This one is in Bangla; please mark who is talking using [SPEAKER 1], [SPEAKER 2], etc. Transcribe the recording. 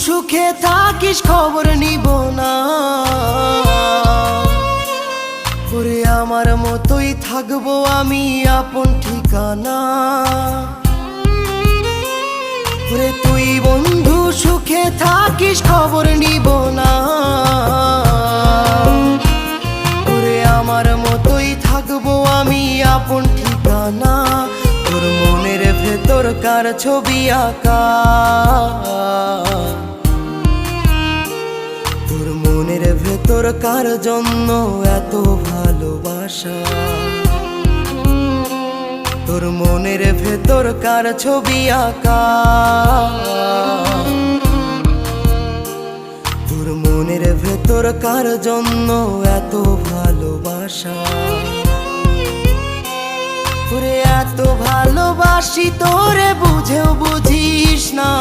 [SPEAKER 1] সুখে থাকিস খবর নিব না, ওরে আমার মতোই থাকবো আমি আপন ঠিকানা। ওরে তুই বন্ধু সুখে থাকিস খবর নিব না, ওরে আমার মতোই থাকবো আমি আপন ঠিকানা। তোর মনের ভেতর কার ছবি আঁকা, তোর মনের ভেতর কার জন্য এত ভালোবাসা, তোর মনের ভেতর কার ছবি আঁকা, তোর মনের ভেতর কার জন্য এত ভালোবাসা। তোরে এত ভালোবাসি তোরে বুঝেও বুঝিস না।